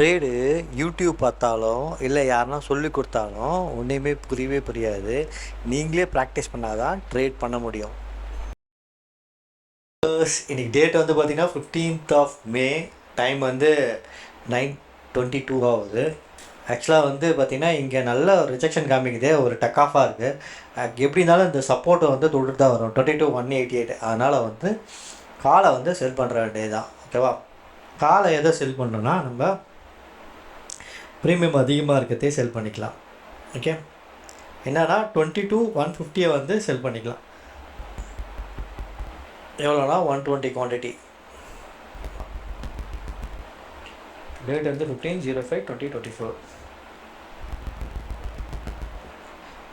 Trade YouTube பார்த்தாலும் இல்லை யாருன்னா சொல்லி கொடுத்தாலும் ஒன்றையுமே புரியவே புரியாது. நீங்களே ப்ராக்டிஸ் பண்ணால் தான் ட்ரேட் பண்ண முடியும். இன்றைக்கி டேட் வந்து பார்த்திங்கன்னா 15th of May. டைம் வந்து 9:22 ஆகுது. ஆக்சுவலாக வந்து பார்த்திங்கன்னா இங்கே நல்ல ரிஜெக்ஷன் காமிக்குது, ஒரு டக் ஆஃபாக இருக்குது. எப்படி இருந்தாலும் இந்த சப்போர்ட்டை வந்து தொட்டு தான் வரும் 22,188. அதனால் வந்து காலை வந்து செல் பண்ணுற வேண்டியது தான். ஓகேவா? காலை எதை செல் பண்ணுறோன்னா நம்ம ப்ரீமியம் அதிகமாக இருக்கிறதே செல் பண்ணிக்கலாம். ஓகே, என்னன்னா 22,150 வந்து செல் பண்ணிக்கலாம். எவ்வளோனா 120 குவான்டிட்டி. டேட் வந்து 15/05/2024.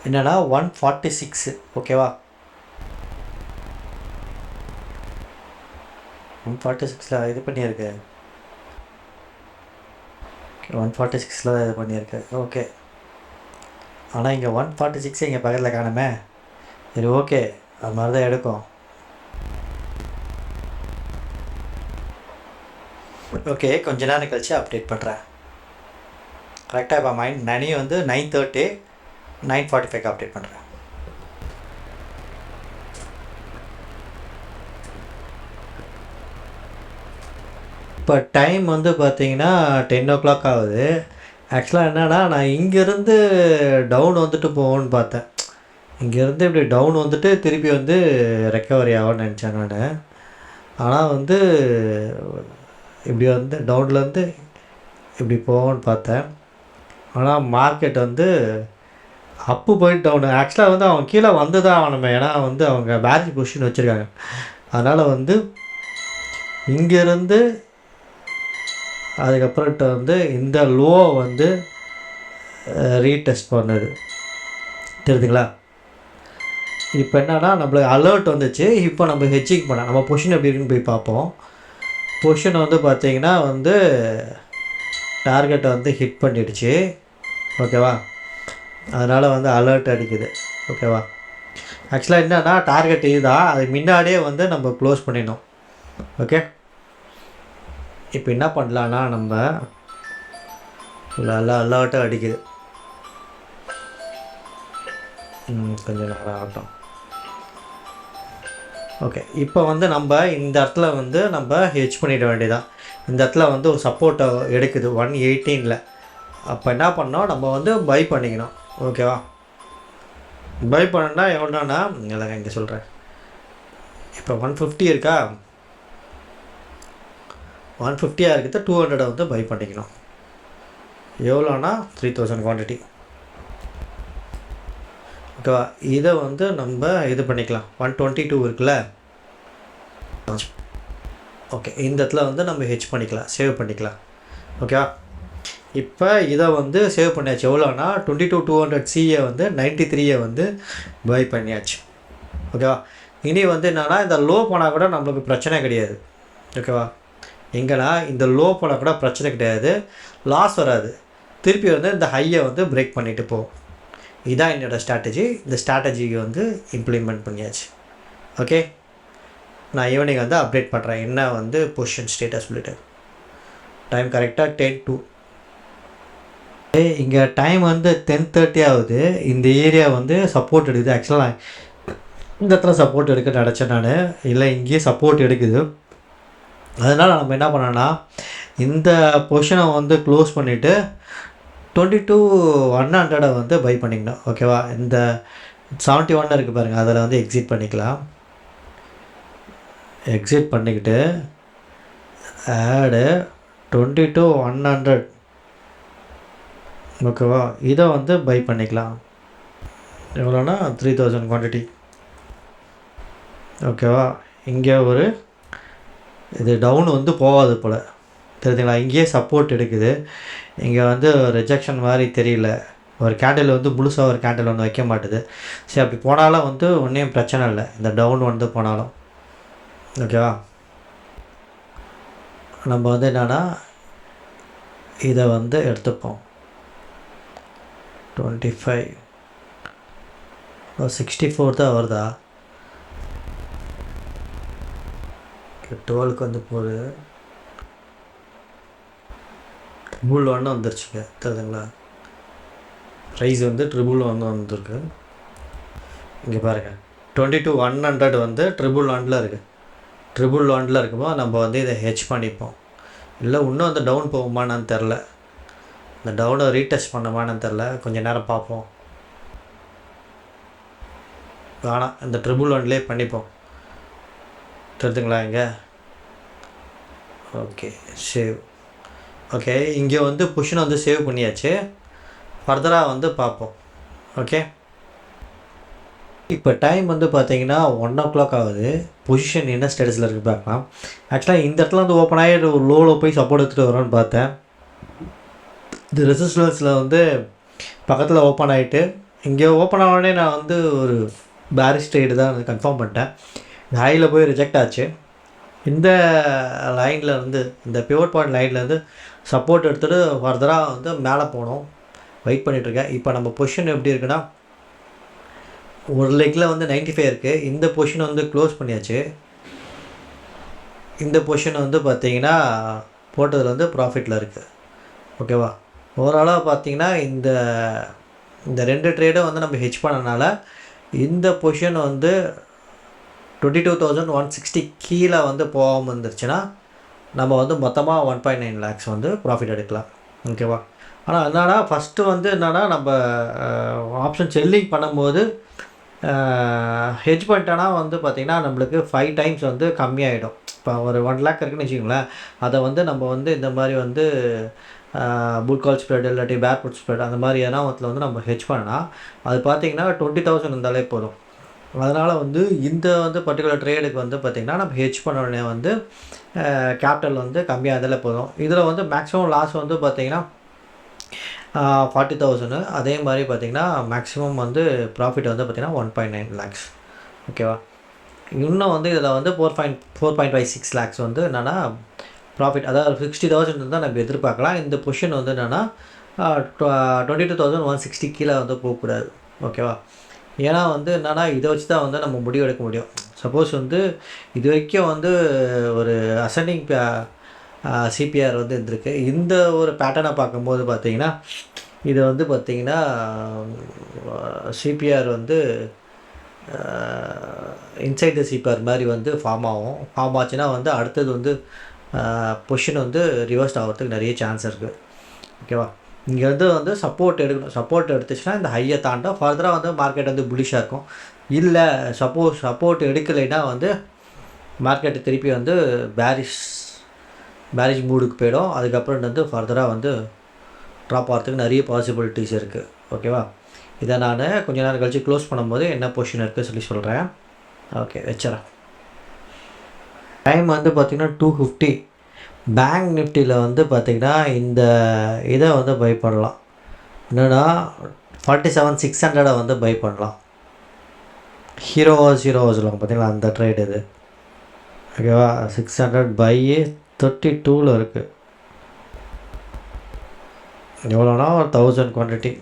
என்னன்னா 146. ஓகேவா? 146 இது பண்ணியிருக்கு. 146 இது பண்ணியிருக்கு. ஓகே, ஆனால் இங்கே 146 இங்கே பக்கத்தில் காணுமே. சரி, ஓகே, அது மாதிரி தான் எடுக்கும். ஓகே, கொஞ்ச நேரம் கழிச்சு அப்டேட் பண்ணுறேன். கரெக்டாக இப்போ மணி வந்து 9:30, 9:45 அப்டேட் பண்ணுறேன். இப்போ டைம் வந்து பார்த்தீங்கன்னா 10 o'clock ஆகுது. ஆக்சுவலாக என்னென்னா, நான் இங்கேருந்து டவுன் வந்துட்டு போவோன்னு பார்த்தேன். இங்கேருந்து இப்படி டவுன் வந்துட்டு திருப்பி வந்து ரெக்கவரி ஆகும்னு நினச்சேன் நான். ஆனால் வந்து இப்படி வந்து டவுன்லேருந்து இப்படி போவோன்னு பார்த்தேன். ஆனால் மார்க்கெட் வந்து அப்பு போயிட்டு டவுனு. ஆக்சுவலாக வந்து அவங்க கீழே வந்து தான் ஆகணுமே, ஏன்னா வந்து அவங்க பேரிங் பொசிஷன் வச்சுருக்காங்க. அதனால் வந்து இங்கேருந்து அதுக்கப்புறம்ட்டு வந்து இந்த லோவை வந்து ரீடெஸ்ட் பண்ணுது. தெரியுதுங்களா? இப்போ என்னன்னா நம்மளுக்கு அலர்ட் வந்துச்சு. இப்போ நம்ம ஹெட்ஜிங் பண்ண நம்ம பொசிஷன் எப்படி இருக்குன்னு போய் பார்ப்போம். பொசிஷன் வந்து பார்த்திங்கன்னா வந்து டார்கெட்டை வந்து ஹிட் பண்ணிடுச்சு. ஓகேவா? அதனால் வந்து அலர்ட் அடிக்குது. ஓகேவா? ஆக்சுவலாக என்னென்னா டார்கெட் இதுதான், அது முன்னாடியே வந்து நம்ம க்ளோஸ் பண்ணிடணும். ஓகே, இப்போ என்ன பண்ணலான்னா நம்ம எல்லாம் அலர்ட்டாக அடிக்குது. கொஞ்சம் நேரம் ஆகட்டும். ஓகே, இப்போ வந்து நம்ம இந்த இடத்துல வந்து நம்ம ஹெட்ஜ் பண்ணிட வேண்டியதான். இந்த இடத்துல வந்து ஒரு சப்போர்ட்டை எடுக்குது 118. அப்போ என்ன பண்ணோம், நம்ம வந்து பை பண்ணிக்கணும். ஓகேவா? பை பண்ணா எவ்வளோனா இல்லைங்க, இங்கே சொல்கிறேன். இப்போ 150 இருக்கா, 150 இருக்குது, 200 வந்து பை பண்ணிக்கணும். எவ்வளோனா 3000 குவான்டிட்டி. ஓகேவா? இதை வந்து நம்ம இது பண்ணிக்கலாம். 122 இருக்குல்ல. ஓகே, இந்த இடத்துல வந்து நம்ம ஹெட்ஜ் பண்ணிக்கலாம், சேவ் பண்ணிக்கலாம். ஓகேவா? இப்போ இதை வந்து சேவ் பண்ணியாச்சு. எவ்வளோனா 22,200 சிஏ வந்து 93 வந்து பை பண்ணியாச்சு. ஓகேவா? இனி வந்து என்னென்னா இந்த லோ போனால் கூட நம்மளுக்கு பிரச்சனை கிடையாது. ஓகேவா? எங்கன்னா இந்த லோ போனால் கூட பிரச்சனை கிடையாது, லாஸ் வராது. திருப்பி வந்து இந்த ஹையை வந்து பிரேக் பண்ணிவிட்டு போகும். இதுதான் என்னோடய ஸ்ட்ராட்டஜி. இந்த ஸ்ட்ராட்டஜிக்கு வந்து இம்ப்ளிமெண்ட் பண்ணியாச்சு. ஓகே, நான் ஈவினிங் வந்து அப்டேட் பண்ணுறேன் என்ன வந்து பொசிஷன் ஸ்டேட்டஸ் சொல்லிட்டு. டைம் கரெக்டாக 10:02. இங்கே டைம் வந்து 10:30 ஆகுது. இந்த ஏரியா வந்து சப்போர்ட் எடுக்குது. ஆக்சுவலாக இந்த இடத்துல சப்போர்ட் எடுக்க நினச்சேன் நான், இல்லை இங்கேயே சப்போர்ட் எடுக்குது. அதனால் நம்ம என்ன பண்ணோன்னா இந்த பொசிஷனை வந்து க்ளோஸ் பண்ணிவிட்டு 22,100 வந்து பை பண்ணிக்கணும். ஓகேவா? இந்த 71 இருக்குது பாருங்கள், அதில் வந்து எக்ஸிட் பண்ணிக்கலாம். எக்ஸிட் பண்ணிக்கிட்டு ஆடு 22,100. ஓகேவா? இதை வந்து பை பண்ணிக்கலாம். எவ்வளோனா 3000 குவான்டிட்டி. ஓகேவா? இங்கே ஒரு இது டவுன் வந்து போகாது போல், தெரியுதுங்களா? இங்கேயே சப்போர்ட் எடுக்குது. இங்கே வந்து ரிஜெக்ஷன் மாதிரி தெரியல. ஒரு கேண்டில் வந்து முழுசாக ஒரு கேண்டில் ஒன்று வைக்க மாட்டுது. சரி, அப்படி போனாலும் வந்து ஒன்றும் பிரச்சனை இல்லை, இந்த டவுன் வந்து போனாலும். ஓகேவா? நம்ம வந்து என்னென்னா இதை வந்து எடுத்துப்போம். 25 64 தான் வருதா? 12க்கு வந்து போகுது. 1 வந்துருச்சுங்க தெரியுதுங்களா. ப்ரைஸ் வந்து 1 வந்திருக்கு. இங்கே பாருங்கள் 22,100 வந்து 111 இருக்குது. 111 இருக்கும்போது நம்ம வந்து இதை ஹெச் பண்ணிப்போம். இல்லை இன்னும் அந்த டவுன் போகுமான்னு தெரில, இந்த டவுனை ரீடெஸ்ட் பண்ணுமான்னு தெரில, கொஞ்சம் நேரம் பார்ப்போம். வேணாம், இந்த 111லே பண்ணிப்போம் தெரியுதுங்களா. இங்கே ஓகே சேவ். ஓகே இங்கே வந்து பொசிஷனை வந்து சேவ் பண்ணியாச்சு. ஃபர்தராக வந்து பார்ப்போம். ஓகே இப்போ டைம் வந்து பார்த்தீங்கன்னா 1 o'clock ஆகுது. பொசிஷன் என்ன ஸ்டேட்டஸில் இருக்குது பார்க்கலாம். ஆக்சுவலாக இந்த இடத்துல வந்து ஓப்பன் ஆகி ஒரு லோவில் போய் சப்போர்ட் எடுத்துகிட்டு வரோன்னு பார்த்தேன். இந்த ரெசிஸ்டன்ஸில் வந்து பக்கத்தில் ஓப்பன் ஆகிட்டு இங்கே ஓப்பன் ஆனோடனே நான் வந்து ஒரு பேரிஷ் ட்ரேடு தான் கன்ஃபார்ம் பண்ணிட்டேன். ஹையில் போய் ரிஜெக்ட் ஆச்சு. இந்த லைனில் இருந்து, இந்த பிவோட் பாயிண்ட் லைன்லேருந்து சப்போர்ட் எடுத்துகிட்டு ஃபர்தராக வந்து மேலே போனோம். வெயிட் பண்ணிகிட்ருக்கேன். இப்போ நம்ம பொசிஷன் எப்படி இருக்குன்னா, ஒரு லெக்கில் வந்து 95 இருக்குது. இந்த பொசிஷனை வந்து க்ளோஸ் பண்ணியாச்சு. இந்த பொசிஷன் வந்து பார்த்திங்கன்னா போட்டதில் வந்து ப்ராஃபிட்டில் இருக்குது. ஓகேவா. ஓவராலாக பார்த்திங்கன்னா இந்த இந்த 2 ட்ரேடும் வந்து நம்ம ஹெச் பண்ணனால இந்த பொசிஷன் வந்து 22,160 கீழே வந்து போகாமல் இருந்துருச்சுன்னா நம்ம வந்து மொத்தமாக 1.9 lakhs வந்து ப்ராஃபிட் எடுக்கலாம். ஓகேவா. ஆனால் என்னென்னா ஃபஸ்ட்டு வந்து என்னென்னா நம்ம ஆப்ஷன் செல்லிங் பண்ணும்போது ஹெட்ஜ் பண்ணிட்டோன்னா வந்து பார்த்திங்கன்னா நம்மளுக்கு 5 times வந்து கம்மியாகிடும். இப்போ ஒரு 1 lakh இருக்குதுன்னு வச்சுக்கோங்களேன், அதை வந்து நம்ம வந்து இந்த மாதிரி வந்து புல் கால் ஸ்ப்ரெட் இல்லாட்டி பேர் புட் ஸ்ப்ரெட் அந்த மாதிரி எதனா வந்து நம்ம ஹெட்ஜ் பண்ணால் அது பார்த்திங்கன்னா 20,000 இருந்தாலே போதும். அதனால் வந்து இந்த வந்து பர்டிகுலர் ட்ரேடுக்கு வந்து பார்த்திங்கன்னா நம்ம ஹெட்ஜ் பண்ண உடனே வந்து கேபிட்டல் வந்து கம்மியாக இருந்தாலே போதும். இதில் வந்து மேக்ஸிமம் லாஸ் வந்து பார்த்திங்கன்னா 40,000. அதே மாதிரி பார்த்திங்கன்னா மேக்ஸிமம் வந்து ப்ராஃபிட் வந்து பார்த்திங்கன்னா 1.9 lakhs. ஓகேவா. இன்னும் வந்து இதில் வந்து 4.56 lakhs வந்து என்னென்னா ப்ராஃபிட், அதாவது 60,000 தான் நம்ம எதிர்பார்க்கலாம். இந்த பொசிஷன் வந்து என்னென்னா 22,160 கீழே வந்து போகக்கூடாது. ஓகேவா. ஏன்னா வந்து என்னென்னா இதை வச்சு தான் வந்து நம்ம முடிவு எடுக்க முடியும். சப்போஸ் வந்து இது வரைக்கும் வந்து ஒரு அசெண்டிங் சிபிஆர் வந்து இருந்திருக்கு. இந்த ஒரு பேட்டர்னை பார்க்கும்போது பார்த்திங்கன்னா இது வந்து பார்த்திங்கன்னா சிபிஆர் வந்து இன்சைட் த சிபிஆர் மாதிரி வந்து ஃபார்ம் ஆகும். ஃபார்ம் ஆச்சுன்னா வந்து அடுத்தது வந்து பொசிஷன் வந்து ரிவர்ஸ்ட் ஆகிறதுக்கு நிறைய சான்ஸ் இருக்குது. ஓகேவா. இங்கே வந்து சப்போர்ட் எடுக்கணும். சப்போர்ட் எடுத்துச்சுன்னா இந்த ஹையை தாண்டா ஃபர்தராக வந்து மார்க்கெட் வந்து புல்லிஷாக இருக்கும். இல்லை சப்போர்ட் எடுக்கலைன்னா வந்து மார்க்கெட்டு திருப்பி வந்து பேரிஷ் மூடுக்கு போயிடும். அதுக்கப்புறம் வந்து ஃபர்தராக வந்து ட்ராப் ஆகிறதுக்கு நிறைய பாசிபிலிட்டிஸ் இருக்குது. ஓகேவா. இதை நான் கொஞ்சம் நேரம் கழித்து க்ளோஸ் பண்ணும்போது என்ன பொசிஷன் இருக்குது சொல்கிறேன். ஓகே வச்சுறேன். டைம் வந்து பார்த்திங்கன்னா 2:50. பேங்க் நிஃப்டியில் வந்து பார்த்திங்கன்னா இந்த இதை வந்து பை பண்ணலாம். என்னென்னா 47,600 வந்து பை பண்ணலாம். ஹீரோ சொல்லுவாங்க பார்த்திங்களா, அந்த ட்ரேட் இது. ஓகேவா. 600 பை 32 இருக்குது. எவ்வளோனா ஒரு 1000 குவான்டிட்டி.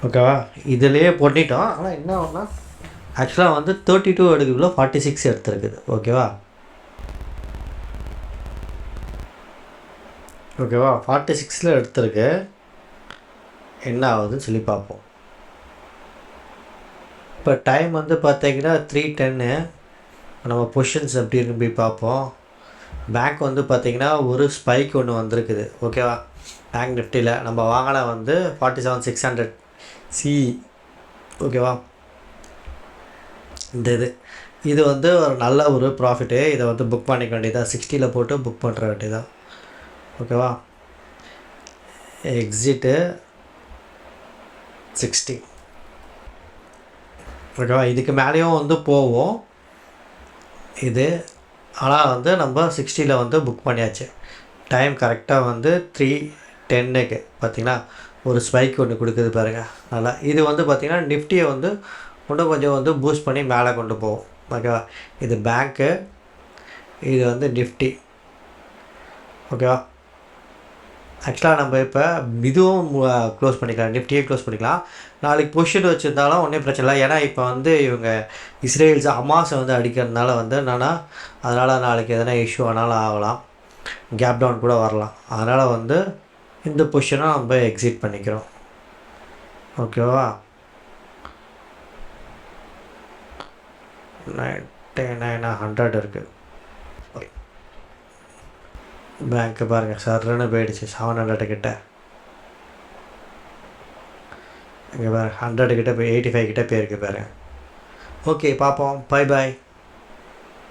ஓகேவா. இதிலேயே பண்ணிட்டோம். ஆனால் என்ன ஒன்றா ஆக்சுவலாக வந்து 32 எடுக்குள்ள 46 எடுத்துருக்குது. ஓகேவா. 46 எடுத்துருக்கு. என்ன ஆகுதுன்னு சொல்லி பார்ப்போம். இப்போ டைம் வந்து பார்த்திங்கன்னா 3:10. நம்ம பொசிஷன்ஸ் எப்படி இருக்குன்னு போய் பார்ப்போம். பேங்க் வந்து பார்த்திங்கன்னா ஒரு ஸ்பைக் ஒன்று வந்திருக்குது. ஓகேவா. பேங்க் நிஃப்டியில் நம்ம வாங்கின வந்து 47,600 சி. ஓகேவா. இந்த இது வந்து ஒரு நல்ல ஒரு ப்ராஃபிட்டு. இதை வந்து புக் பண்ணிக்க வேண்டியதாக, 60 போட்டு புக் பண்ணுற வேண்டியதான். ஓகேவா. எக்ஸிட்டு 60. ஓகேவா. இதுக்கு மேலேயும் வந்து போவோம் இது. ஆனால் வந்து நம்ம 60 வந்து புக் பண்ணியாச்சு. டைம் கரெக்டாக வந்து 3:10 பார்த்திங்கன்னா ஒரு ஸ்பைக் ஒன்று கொடுக்குது பாருங்கள் நல்லா. இது வந்து பார்த்திங்கன்னா நிஃப்டியை வந்து இன்னும் கொஞ்சம் வந்து பூஸ்ட் பண்ணி மேலே கொண்டு போவோம். ஓகேவா. இது பேங்க்கு, இது வந்து நிஃப்டி. ஓகேவா. ஆக்சுவலாக நம்ம இப்போ இதுவும் க்ளோஸ் பண்ணிக்கலாம், நிஃப்டியே க்ளோஸ் பண்ணிக்கலாம். நாளைக்கு பொசிஷன் வச்சுருந்தாலும் ஒன்றும் பிரச்சனை இல்லை. ஏன்னா இப்போ வந்து இவங்க இஸ்ரேல்ஸ் அமாஸை வந்து அடிக்கிறதுனால வந்து என்னென்னா, அதனால் நாளைக்கு எதனா இஷ்யூ ஆனாலும் ஆகலாம், கேப் டவுன் கூட வரலாம். அதனால் வந்து இந்த பொசிஷனை நம்ம எக்ஸிட் பண்ணிக்கிறோம். ஓகேவா? 9900 இருக்குது. பேங்க்கு பாருங்கள் சர்ன்னு போயிடுச்சு 700 கிட்ட. இங்கே பாருங்கள் 100 கிட்ட போய் 85 கிட்ட போயிருக்கு பாருங்கள். ஓகே பார்ப்போம். Bye bye.